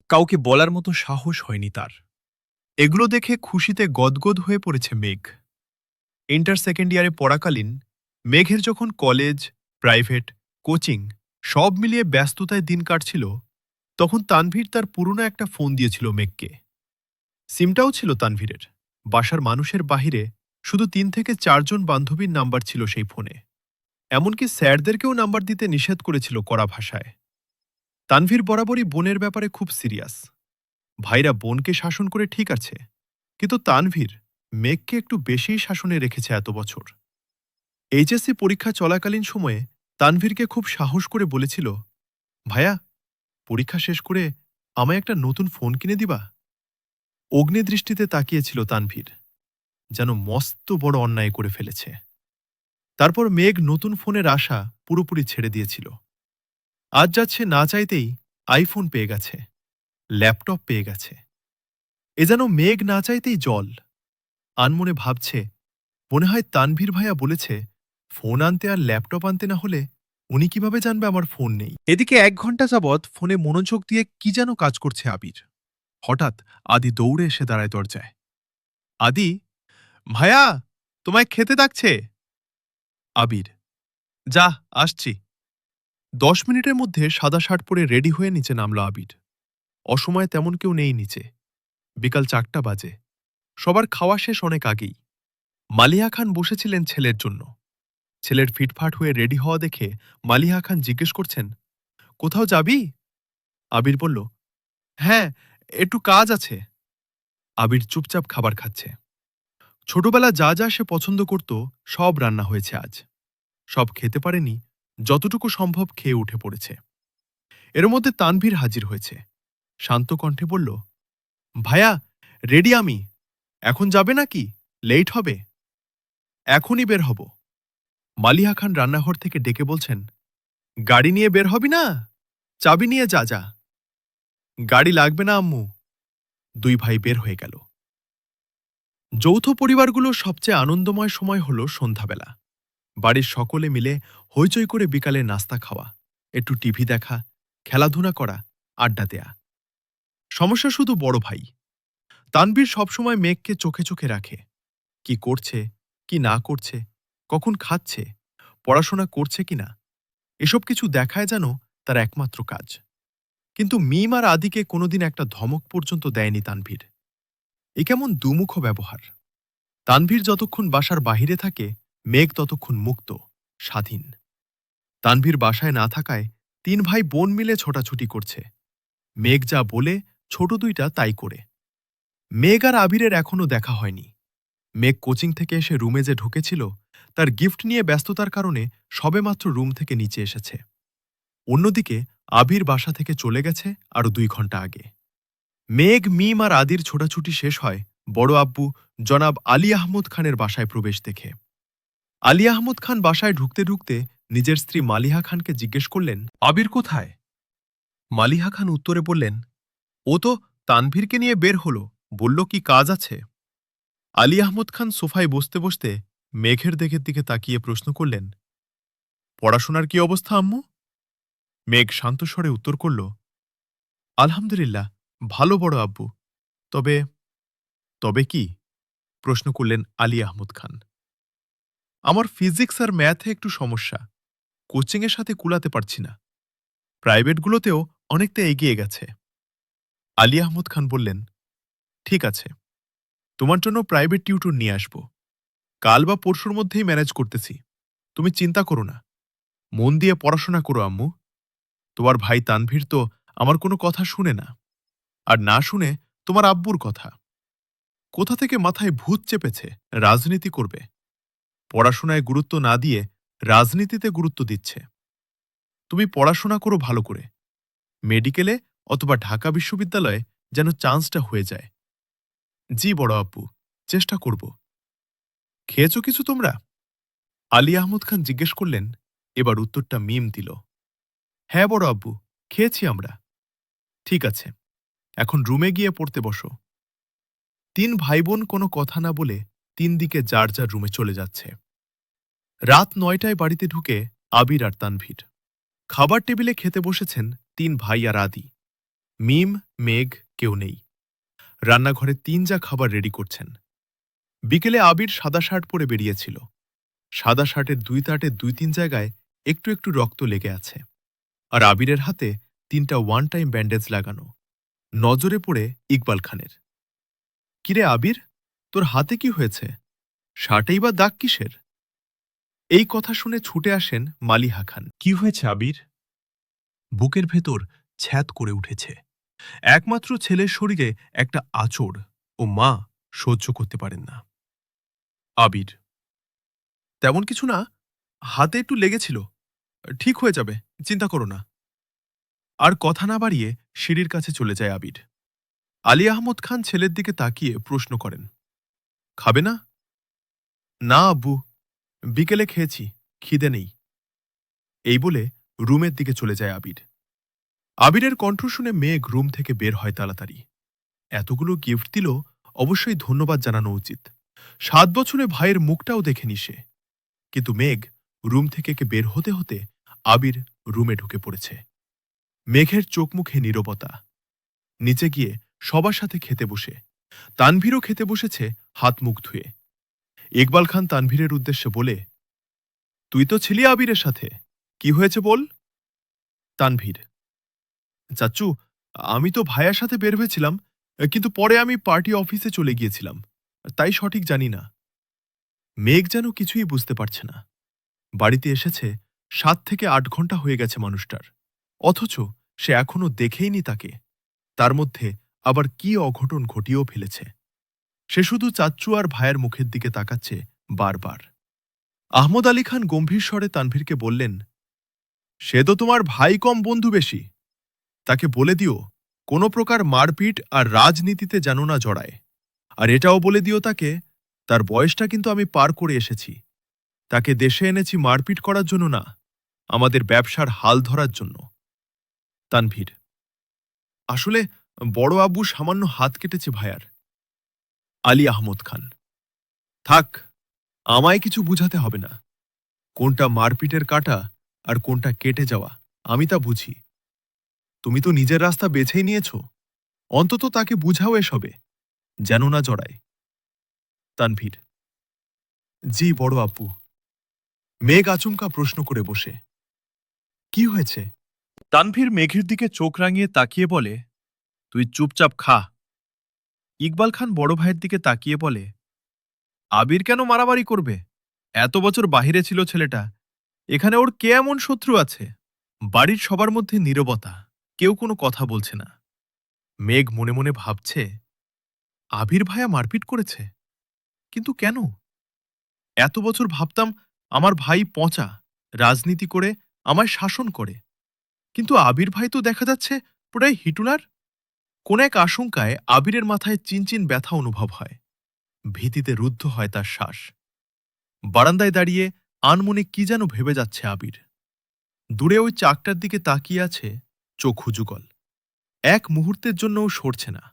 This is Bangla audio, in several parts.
কাউকে বলার মতো সাহস হয়নি তার। এগুলো দেখে খুশিতে গদগদ হয়ে পড়েছে মেঘ। ইন্টার সেকেন্ড ইয়ারে পড়াকালীন মেঘের যখন কলেজ, প্রাইভেট, কোচিং সব মিলিয়ে ব্যস্ততায় দিন কাটছিল, তখন তানভীর তার পুরনো একটা ফোন দিয়েছিল মেঘকে। সিমটাও ছিল তানভীরের। বাসার মানুষের বাহিরে শুধু 3 থেকে 4 জন বান্ধবীর নাম্বার ছিল সেই ফোনে। এমনকি স্যারদেরকেও নাম্বার দিতে নিষেধ করেছিল কড়া ভাষায়। তানভীর বরাবরই বোনের ব্যাপারে খুব সিরিয়াস। ভাইরা বোনকে শাসন করে ঠিক আছে, কিন্তু তানভীর মেঘকে একটু বেশিই শাসনে রেখেছে এত বছর। এইচএসসি পরীক্ষা চলাকালীন সময়ে তানভীরকে খুব সাহস করে বলেছিল, ভাইয়া, পরীক্ষা শেষ করে আমায় একটা নতুন ফোন কিনে দিবা? অগ্নিদৃষ্টিতে তাকিয়েছিল তানভীর, যেন মস্ত বড় অন্যায় করে ফেলেছে। তারপর মেঘ নতুন ফোনের আশা পুরোপুরি ছেড়ে দিয়েছিল। আজ যাচ্ছে না চাইতেই আইফোন পেয়ে গেছে, ল্যাপটপ পেয়ে গেছে। এ যেন মেঘ না চাইতেই জল। আনমনে ভাবছে, মনে হয় তানভীর ভাইয়া বলেছে ফোন আনতে আর ল্যাপটপ আনতে না হলে উনি কিভাবে জানবে আমার ফোন নেই। এদিকে 1 ঘন্টা যাবৎ ফোনে মনোযোগ দিয়ে কি যেন কাজ করছে আবির। হঠাৎ আদি দৌড়ে এসে দাঁড়ায় দরজায়। আদি, ভাইয়া, তোমায় খেতে ডাকছে। আবির, যা, আসছি। 10 মিনিটের মধ্যে সাদা শার্ট পরে রেডি হয়ে নিচে নামল আবির। অসময়ে তেমন কেউ নেই নিচে। বিকাল 4টা বাজে। সবার খাওয়া শেষ অনেক আগেই। মালিহা খান বসেছিলেন ছেলের জন্য। ছেলের ফিটফাট হয়ে রেডি হওয়া দেখে মালিহা খান জিজ্ঞেস করছেন, কোথাও যাবি? আবির বলল, হ্যাঁ, একটু কাজ আছে। আবির চুপচাপ খাবার খাচ্ছে। ছোটবেলা যা যা সে পছন্দ করত সব রান্না হয়েছে আজ। সব খেতে পারেনি, যতটুকু সম্ভব খেয়ে উঠে পড়েছে। এর মধ্যে তানভীর হাজির হয়েছে। শান্ত কণ্ঠে বলল, ভাইয়া, রেডি আমি। এখন যাবে নাকি? লেট হবে। এখনই বের হব। মালিহা খান রান্নাঘর থেকে ডেকে বলছেন, গাড়ি নিয়ে বের হবি না? চাবি নিয়ে যা যা। গাড়ি লাগবে না আম্মু। দুই ভাই বের হয়ে গেল। যৌথ পরিবারগুলোর সবচেয়ে আনন্দময় সময় হল সন্ধ্যাবেলা। বাড়ির সকলে মিলে হইচই করে বিকালে নাস্তা খাওয়া, একটু টিভি দেখা, খেলাধুলা করা, আড্ডা দেয়া। সমস্যা শুধু বড় ভাই। তানভীর সবসময় মেঘকে চোখে চোখে রাখে। কি করছে, কি না করছে, কখন খাচ্ছে, পড়াশোনা করছে কিনা, এসব কিছু দেখায় যেন তার একমাত্র কাজ। কিন্তু মিম আর আদিকে কোনোদিন একটা ধমক পর্যন্ত দেয়নি তানভীর। এ কেমন দুমুখ ব্যবহার। তানভীর যতক্ষণ বাসার বাহিরে থাকে, মেঘ ততক্ষণ মুক্ত, স্বাধীন। তানভীর বাসায় না থাকায় 3 ভাই বোন মিলে ছোটাছুটি করছে। মেঘ যা বলে ছোট দুইটা তাই করে। মেঘ আর আবিরের এখনও দেখা হয়নি। মেঘ কোচিং থেকে এসে রুমে যে ঢুকেছিল, তার গিফট নিয়ে ব্যস্ততার কারণে সবেমাত্র রুম থেকে নিচে এসেছে। অন্যদিকে আবির বাসা থেকে চলে গেছে আরও 2 ঘন্টা আগে। মেঘ, মিম আর আদির ছোটাছুটি শেষ হয় বড় আব্বু জনাব আলী আহমদ খানের বাসায় প্রবেশ দেখে। আলী আহমদ খান বাসায় ঢুকতে ঢুকতে নিজের স্ত্রী মালিহা খানকে জিজ্ঞেস করলেন, আবির কোথায়? মালিহা খান উত্তরে বললেন, ও তো তানভীরকে নিয়ে বের হল, বলল কি কাজ আছে। আলী আহমদ খান সোফায় বসতে বসতে মেঘের দিকে তাকিয়ে প্রশ্ন করলেন, পড়াশোনার কি অবস্থা আম্মু? মেঘ শান্ত স্বরে উত্তর করল, আলহামদুলিল্লাহ, ভালো বড় আব্বু। তবে তবে কি? প্রশ্ন করলেন আলী আহমদ খান। আমার ফিজিক্স আর ম্যাথে একটু সমস্যা, কোচিংয়ের সাথে কুলাতে পারছি না। প্রাইভেটগুলোতেও অনেকটা এগিয়ে গেছে। আলী আহমদ খান বললেন, ঠিক আছে, তোমার জন্য প্রাইভেট টিউটর নিয়ে আসব। কাল বা পরশুর মধ্যেই ম্যানেজ করতেছি, তুমি চিন্তা করো না। মন দিয়ে পড়াশোনা করো আম্মু। তোমার ভাই তানভীর তো আমার কোনো কথা শুনে না, আর না শুনে তোমার আব্বুর কথা। কোথা থেকে মাথায় ভূত চেপেছে রাজনীতি করবে। পড়াশোনায় গুরুত্ব না দিয়ে রাজনীতিতে গুরুত্ব দিচ্ছে। তুমি পড়াশোনা করো ভালো করে, মেডিকেলে অথবা ঢাকা বিশ্ববিদ্যালয়ে যেন চান্সটা হয়ে যায়। জি বড় আব্বু, চেষ্টা করব। খেয়েছ কিছু তোমরা? আলী আহমদ খান জিজ্ঞেস করলেন। এবার উত্তরটা মিম দিল, হ্যাঁ বড় আব্বু, খেয়েছি আমরা। ঠিক আছে, এখন রুমে গিয়ে পড়তে বসো। 3 ভাই বোন কোনো কথা না বলে 3 দিকে যার যার রুমে চলে যাচ্ছে। রাত 9টায় বাড়িতে ঢুকে আবির আর তানভীর। খাবার টেবিলে খেতে বসেছেন 3 ভাই আর আদি। মিম, মেঘ কেউ নেই। রান্নাঘরে ৩ যা খাবার রেডি করছেন। বিকেলে আবির সাদা শার্ট পরে বেরিয়েছিল। সাদা শার্টের ২ তাটে ২-৩ জায়গায় একটু একটু রক্ত লেগে আছে। আর আবিরের হাতে ৩টা ওয়ান টাইম ব্যান্ডেজ লাগানো। নজরে পড়ে ইকবাল খানের। কিরে আবির, তোর হাতে কি হয়েছে? শার্টেই বা দাগ কিসের? এই কথা শুনে ছুটে আসেন মালিহা খান। কি হয়েছে আবির? বুকের ভেতর ছ্যাদ করে উঠেছে। একমাত্র ছেলের শরীরে একটা আঁচড় ও মা সহ্য করতে পারেন না। আবির: তেমন কিছু না, হাতে একটু লেগেছিল। ঠিক হয়ে যাবে, চিন্তা করো না। আর কথা না বাড়িয়ে সিঁড়ির কাছে চলে যায় আবির। আলী আহমদ খান ছেলের দিকে তাকিয়ে প্রশ্ন করেন, খাবে না? না আব্বু, বিকেলে খেয়েছি, খিদে নেই। এই বলে রুমের দিকে চলে যায় আবির। আবিরের কণ্ঠ শুনে মেঘ রুম থেকে বের হয় তাড়াতাড়ি। এতগুলো গিফট দিল, অবশ্যই ধন্যবাদ জানানো উচিত। ৭ বছরে ভাইয়ের মুখটাও দেখেনি সে। কিন্তু মেঘ রুম থেকে বের হতে হতে আবির রুমে ঢুকে পড়েছে। মেঘের চোখ মুখে নীরবতা। নিচে গিয়ে সবার সাথে খেতে বসে। তানভীরও খেতে বসেছে হাত মুখ ধুয়ে। ইকবাল খান তানভীরের উদ্দেশ্যে বলে, তুই তো ছিলি আবিরের সাথে, কি হয়েছে বল? তানভীর: চাচ্চু, আমি তো ভাইয়ার সাথে বের হয়েছিলাম, কিন্তু পরে আমি পার্টি অফিসে চলে গিয়েছিলাম, তাই সঠিক জানি না। মেঘ যেন কিছুই বুঝতে পারছে না। বাড়িতে এসেছে ৭ থেকে ৮ ঘন্টা হয়ে গেছে মানুষটার, অথচ সে এখনো দেখেইনি তাকে। তার মধ্যে আবার কি অঘটন ঘটিয়েও ফেলেছে। সে শুধু চাচ্চু আর ভাইয়ের মুখের দিকে তাকাচ্ছে বারবার। আহমদ আলী খান গম্ভীর স্বরে তানভীরকে বললেন, সে তো তোমার ভাই কম বন্ধু বেশি। তাকে বলে দিও কোনো প্রকার মারপিট আর রাজনীতিতে যেন না জড়ায়। আর এটাও বলে দিও তাকে, তার বয়সটা কিন্তু আমি পার করে এসেছি। তাকে দেশে এনেছি মারপিট করার জন্য না, আমাদের ব্যবসার হাল ধরার জন্য। তানভীর: আসলে বড় আব্বু সামান্য হাত কেটেছে ভাইয়ার। আলী আহমদ খান: থাক, আমায় কিছু বুঝাতে হবে না। কোনটা মারপিটের কাটা আর কোনটা কেটে যাওয়া আমি তা বুঝি। তুমি তো নিজের রাস্তা বেছেই নিয়েছ, অন্তত তাকে বুঝাও এসবে, যেন না জড়ায়। তানভীর: জি বড় আব্বু। মেঘ আচমকা প্রশ্ন করে বসে, কি হয়েছে? তানভীর মেঘের দিকে চোখ রাঙিয়ে তাকিয়ে বলে, তুই চুপচাপ খা। ইকবাল খান বড় ভাইয়ের দিকে তাকিয়ে বলে, আবির কেন মারামারি করবে? এত বছর বাহিরে ছিল ছেলেটা, এখানে ওর কে এমন শত্রু আছে? বাড়ির সবার মধ্যে নীরবতা, কেউ কোনো কথা বলছে না। মেঘ মনে মনে ভাবছে, আবির ভাইয়া মারপিট করেছে, কিন্তু কেন? এত বছর ভাবতাম আমার ভাই পচা, রাজনীতি করে আমায় শাসন করে, কিন্তু আবির ভাই তো দেখা যাচ্ছে পুরাই হিটুলার। কোন এক আশঙ্কায় আবিরের মাথায় চিনচিন ব্যথা অনুভব হয়। ভীতিতে রুদ্ধ হয় তার শ্বাস। বারান্দায় দাঁড়িয়ে আনমনে কি যেন ভেবে যাচ্ছে আবির। দূরে ওই চাকটার দিকে তাকিয়ে আছে, চোখ হুজুগল। এক মুহূর্তের জন্যও সরছে না,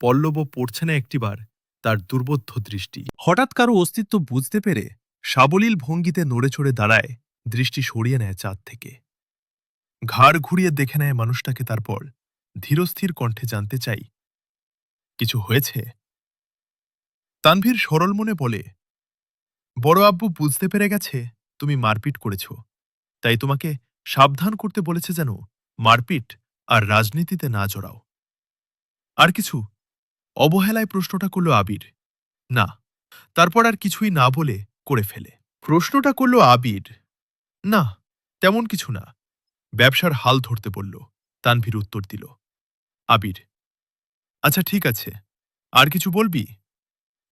পল্লবও পড়ছে না একটিবার তার দুর্বোধ্য দৃষ্টি। হঠাৎ কারো অস্তিত্ব বুঝতে পেরে সাবলীল ভঙ্গিতে নড়ে চড়ে দাঁড়ায়, দৃষ্টি সরিয়ে নেয় চাঁদ থেকে। ঘাড় ঘুরিয়ে দেখে নেয় মানুষটাকে, তারপর ধীরস্থির কণ্ঠে জানতে চাই, কিছু হয়েছে? তানভীর সরল মনে বলে, বড় আব্বু বুঝতে পেরে গেছে তুমি মারপিট করেছ, তাই তোমাকে সাবধান করতে বলেছে যেন মারপিট আর রাজনীতিতে না জড়াও। আর কিছু? অবহেলায় প্রশ্নটা করল আবির। না, তারপর আর কিছুই না বলে করে ফেলে। প্রশ্নটা করল আবির। না, তেমন কিছু না, ব্যবসার হাল ধরতে বলল। তানভীর উত্তর দিল। আবির: আচ্ছা ঠিক আছে, আর কিছু বলবি?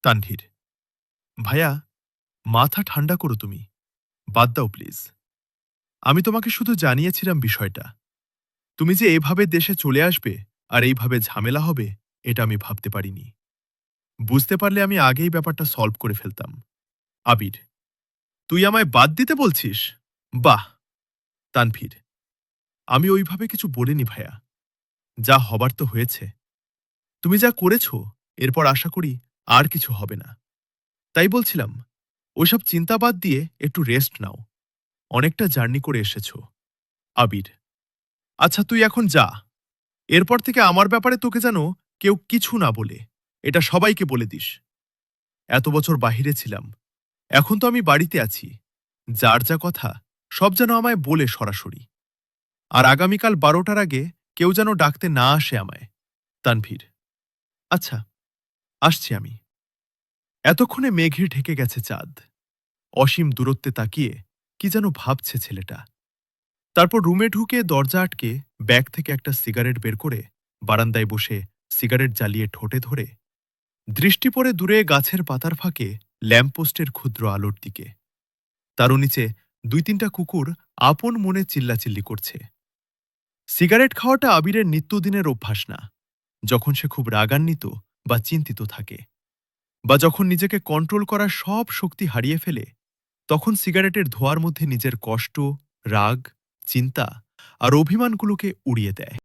তানভীর: ভাইয়া, মাথা ঠান্ডা করো তুমি, বাদ দাও প্লিজ। আমি তোমাকে শুধু জানিয়েছিলাম বিষয়টা। তুমি যে এভাবে দেশে চলে আসবে আর এইভাবে ঝামেলা হবে, এটা আমি ভাবতে পারিনি। বুঝতে পারলে আমি আগেই ব্যাপারটা সলভ করে ফেলতাম। আবির: তুই আমায় বাদ দিতে বলছিস? বাহ। তানভীর: আমি ওইভাবে কিছু বলিনি ভাইয়া, যা হবার তো হয়েছে। তুমি যা করেছ, এরপর আশা করি আর কিছু হবে না। তাই বলছিলাম, ওইসব চিন্তা বাদ দিয়ে একটু রেস্ট নাও, অনেকটা জার্নি করে এসেছ। আবির: আচ্ছা তুই এখন যা, এরপর থেকে আমার ব্যাপারে তোকে যেন কেউ কিছু না বলে, এটা সবাইকে বলে দিস। এত বছর বাহিরে ছিলাম, এখন তো আমি বাড়িতে আছি। যার যা কথা সব যেন আমায় বলে সরাসরি। আর আগামীকাল 12টার আগে কেউ যেন ডাকতে না আসে আমায়। তানভীর। আচ্ছা, আসছি আমি। এতক্ষণে মেঘে ঢেকে গেছে চাঁদ। অসীম দূরত্বে তাকিয়ে কি যেন ভাবছে ছেলেটা। তারপর রুমে ঢুকে দরজা আটকে ব্যাগ থেকে একটা সিগারেট বের করে বারান্দায় বসে সিগারেট জ্বালিয়ে ঠোঁটে ধরে দৃষ্টি পড়ে দূরে গাছের পাতার ফাঁকে ল্যাম্পপোস্টের ক্ষুদ্র আলোর দিকে। তারও নিচে 2-3টা কুকুর আপন মনে চিল্লাচিল্লি করছে। সিগারেট খাওয়াটা আবিরের নিত্যদিনের অভ্যাস না। যখন সে খুব রাগান্বিত বা চিন্তিত থাকে, বা যখন নিজেকে কন্ট্রোল করার সব শক্তি হারিয়ে ফেলে, তখন সিগারেটের ধোঁয়ার মধ্যে নিজের কষ্ট, রাগ, চিন্তা আর অভিমানগুলোকে উড়িয়ে দেয়।